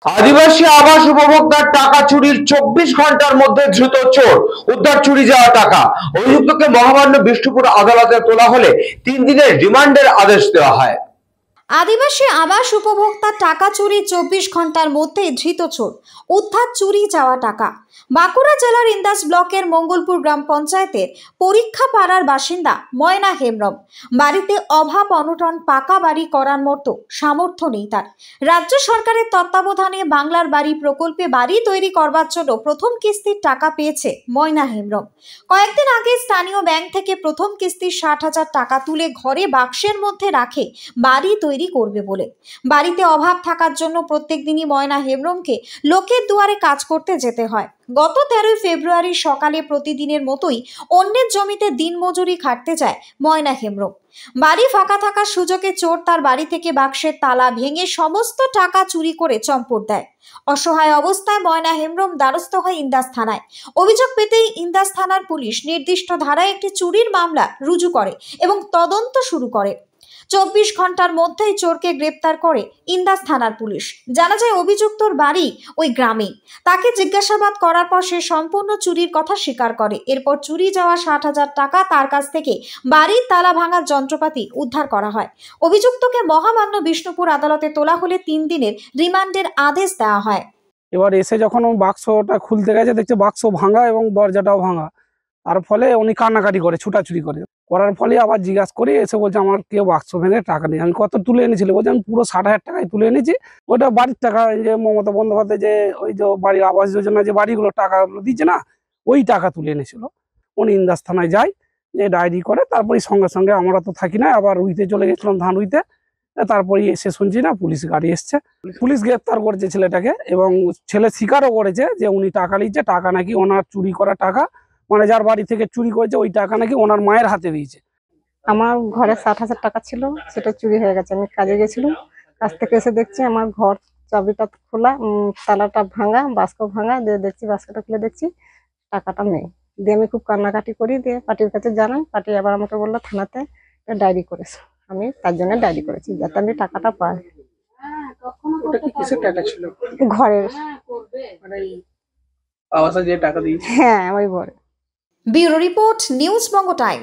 আদিবাসী আবাস উপভোক্তার টাকা চুরির 24 ঘন্টার মধ্যে ধৃত চোর, উদ্ধার চুরি যাওয়া টাকা। অভিযুক্তকে মহামান্য বিষ্ণুপুর আদালতে তোলা হলে 3 দিনের রিমান্ডের আদেশ দেওয়া হয়। আদিবাসী আবাস উপভোক্তার টাকা চুরি 24 ঘন্টার মধ্যে ধৃত চোর, উদ্ধার চুরি যাওয়া টাকা। বাঁকুড়া জেলার ইন্দাস ব্লকের মঙ্গলপুর গ্রাম পঞ্চায়েতের পরীক্ষা পাড়ার বাসিন্দা ময়না হেমব্রম। বাড়িতে অভাব অনটন, পাকা বাড়ি করার মতো সামর্থ্য নেই তার। রাজ্য সরকারের তত্ত্বাবধানে বাংলার বাড়ি প্রকল্পে বাড়ি তৈরি করবার জন্য প্রথম কিস্তির টাকা পেয়েছে ময়না হেমব্রম। কয়েকদিন আগে স্থানীয় ব্যাংক থেকে প্রথম কিস্তির 60,000 টাকা তুলে ঘরে বাক্সের মধ্যে রাখে বাড়ি তৈরি করবে বলে। বাড়িতে অভাব থাকার জন্য প্রত্যেক দিনই ময়না হেমব্রমকে লোকের দুয়ারে কাজ করতে যেতে হয়। গত 13 ফেব্রুয়ারি সকালে প্রতিদিনের মতোই অন্যের জমিতে দিনমজুরি খাটতে যায় ময়না হেমব্রম। বাড়ি ফাঁকা থাকার সুযোগে চোর তার বাড়ি থেকে বাক্সের তালা ভেঙে সমস্ত টাকা চুরি করে চম্পট দেয়। অসহায় অবস্থায় ময়না হেমব্রম দ্বারস্থ হয় ইন্দাস থানায়। অভিযোগ পেতেই ইন্দাস থানার পুলিশ নির্দিষ্ট ধারায় একটি চুরির মামলা রুজু করে এবং তদন্ত শুরু করে। 24 ঘন্টার মধ্যেই চোরকে গ্রেপ্তার করে ইন্দাস থানার পুলিশ। জানা যায় অভিযুক্তর বাড়ি ওই গ্রামে। তাকে জিজ্ঞাসাবাদ করার পর সে সম্পূর্ণ চুরির কথা স্বীকার করে। এরপর চুরি যাওয়া 60,000 টাকা, তার কাছ থেকে বাড়ির তালা ভাঙার যন্ত্রপাতি উদ্ধার করা হয়। অভিযুক্তকে মহামান্য বিষ্ণুপুর আদালতে তোলা হলে 3 দিনের রিমান্ডের আদেশ দেওয়া হয়। এবার এসে যখন বাক্সটা খুলতে গেছে, দেখছে বাক্স ভাঙা এবং দরজাটাও ভাঙা। তার ফলে উনি কান্নাকাটি করে, ছুটাছুটি করার ফলে আবার জিজ্ঞাসা করে এসে বলছে আমার কেউ বাক্স ভেঙে টাকা নেই। আমি কত তুলে এনেছিল? বলছে আমি পুরো 60,000 টাকায় তুলে এনেছি। ওইটা বাড়ির টাকা, যে মমতা বন্দ্যোপাধ্যায় যে ওই যে বাড়ি আবাস যোজনা যে বাড়িগুলো টাকাগুলো দিচ্ছে না, ওই টাকা তুলে এনেছিল। উনি ইন্দাস থানায় যায়, যে ডায়েরি করে, তারপরে সঙ্গে সঙ্গে আমরা তো থাকি না, আবার রুইতে চলে গেছিলাম, ধান রুইতে। তারপরে এসে শুনছি না পুলিশ গাড়ি এসছে, পুলিশ গ্রেপ্তার করেছে ছেলেটাকে এবং ছেলে স্বীকারও করেছে যে উনি টাকা নিচ্ছে, টাকা নাকি ওনার চুরি করা টাকা, মানে যার বাড়ি থেকে চুরি করেছে ওই টাকা নাকি ওনার মায়ের হাতে দিয়েছে। আমার ঘরে 60,000 টাকা ছিল, সেটা চুরি হয়ে গেছে। আমি কাজে গেছিলাম, কাজ থেকে এসে দেখছি আমার ঘর চাবিটা খোলা, তালাটা ভাঙা, বাস্ক ভাঙা। দিয়ে দেখছি বাস্কটা খুলে দেখছি টাকাটা নেই। দিয়ে আমি খুব কান্নাকাটি করি, দিয়ে পার্টির কাছে জানাই। পার্টি আবার আমাকে বললো থানাতে ডায়েরি করেছে। আমি তার জন্য ডায়েরি করেছি, যাতে আমি টাকাটা পাই। ঘরের, যে টাকা দিয়েছে, হ্যাঁ ওই ঘরে। ব্যুরো রিপোর্ট, নিউজ বঙ্গ টাইম।